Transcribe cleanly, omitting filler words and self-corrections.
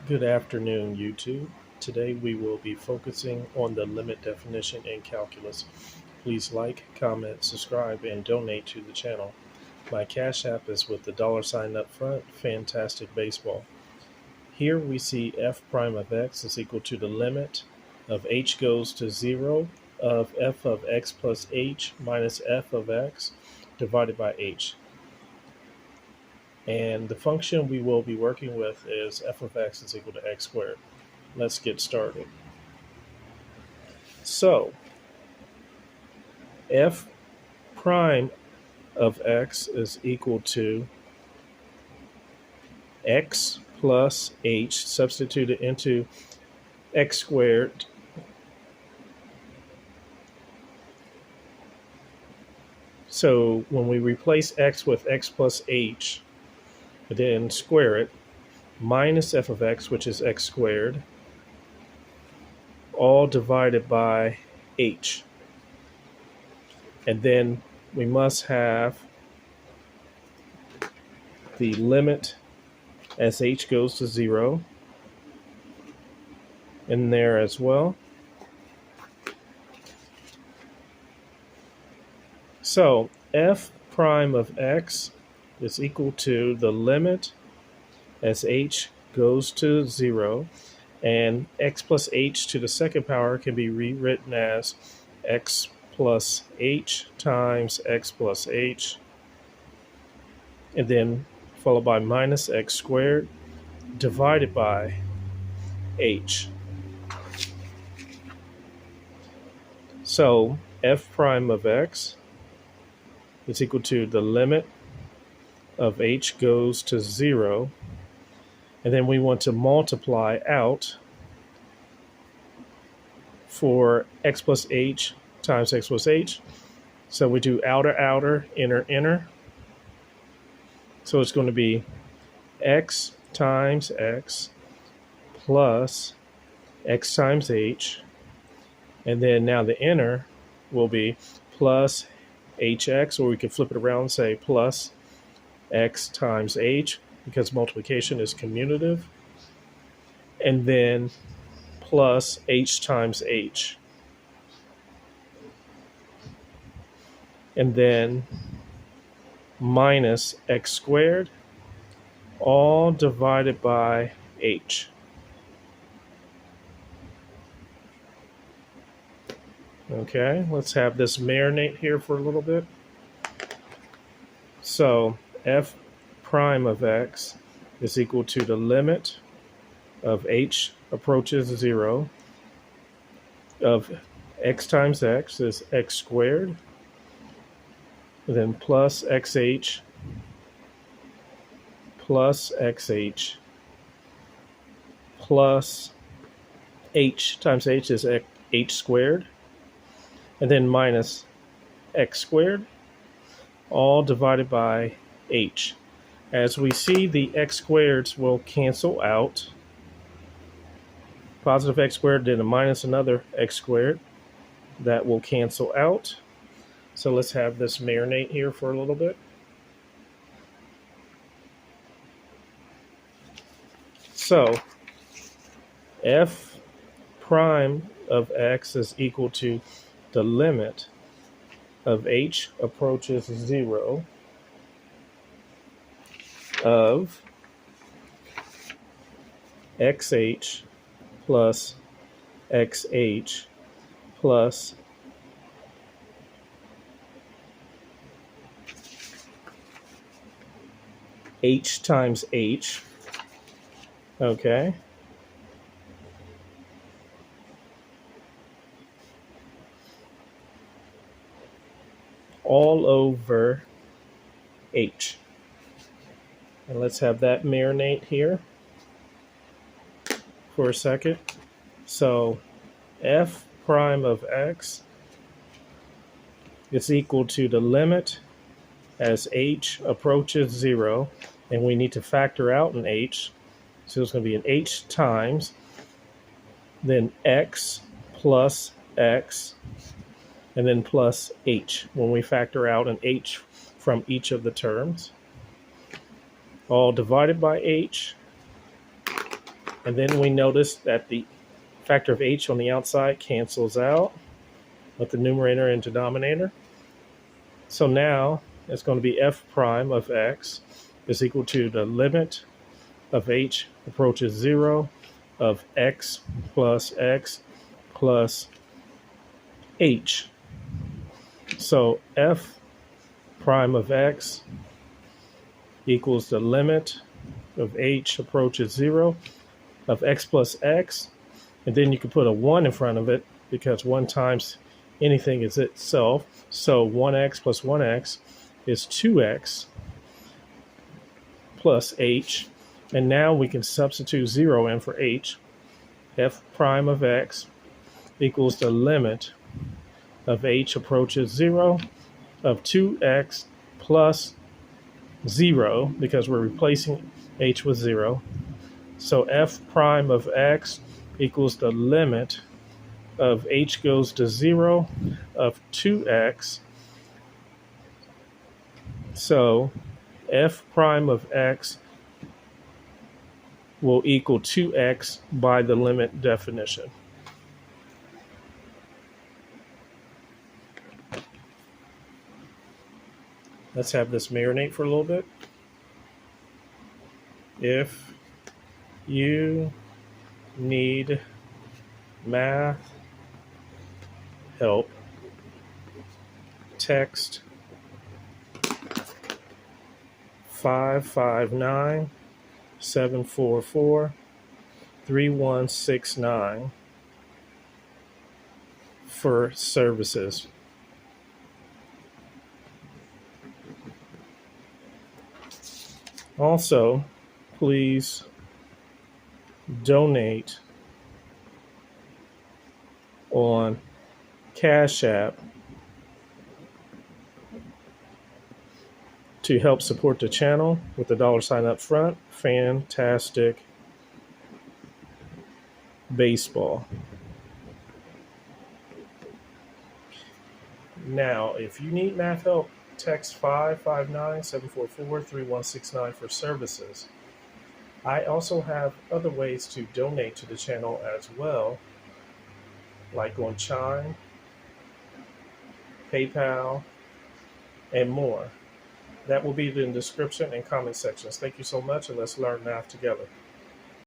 Good afternoon, YouTube. Today we will be focusing on the limit definition in calculus. Please like, comment, subscribe, and donate to the channel. My Cash App is with the $ up front, Fantastic Baseball. Here we see f prime of x is equal to the limit of h goes to 0 of f of x plus h minus f of x divided by h. And the function we will be working with is f of x is equal to x squared. Let's get started. So, f prime of x is equal to x plus h substituted into x squared So when we replace x with x plus h, then square it, minus f of x, which is x squared, all divided by h. And then we must have the limit as h goes to 0 in there as well. So f prime of x is equal to the limit as h goes to 0, and x plus h to the second power can be rewritten as x plus h times x plus h, and then followed by minus x squared divided by h. So f prime of x is equal to the limit of h goes to 0, and then we want to multiply out for x plus h times x plus h. So we do outer, outer, inner, inner. So it's going to be x times x plus x times h, and then now the inner will be plus hx, or we can flip it around and say plus x times h, because multiplication is commutative, and then plus h times h, and then minus x squared, all divided by h. Okay, let's have this marinate here for a little bit. So f prime of x is equal to the limit of h approaches 0 of x times x is x squared, then plus xh plus xh plus h times h is h squared, and then minus x squared, all divided by h. As we see, the x squareds will cancel out. Positive x squared, then a minus another x squared. That will cancel out. So let's have this marinate here for a little bit. So f prime of x is equal to the limit of h approaches 0 of xh plus xh plus h times h. Okay. All over h. And let's have that marinate here for a second. So f prime of x is equal to the limit as h approaches 0, and we need to factor out an h. So it's going to be an h times, then x plus x, and then plus h when we factor out an h from each of the terms, all divided by h. And then we notice that the factor of h on the outside cancels out with the numerator and denominator. So now it's going to be f prime of x is equal to the limit of h approaches 0 of x plus h. So f prime of x equals the limit of h approaches 0 of x plus x. And then you can put a 1 in front of it because 1 times anything is itself. So 1x plus 1x is 2x plus h. And now we can substitute 0 in for h. F prime of x equals the limit of h approaches 0 of 2x plus 0 because we're replacing h with 0. So f prime of x equals the limit of h goes to 0 of 2x. So f prime of x will equal 2x by the limit definition. Let's have this marinate for a little bit. If you need math help, text 559-744-3169 for services. Also, please donate on Cash App to help support the channel with the $sign up front. Fantastic Baseball. Now, if you need math help, text 559-744-3169 for services. I also have other ways to donate to the channel as well, like on Chime, PayPal, and more. That will be in the description and comment sections. Thank you so much, and let's learn math together.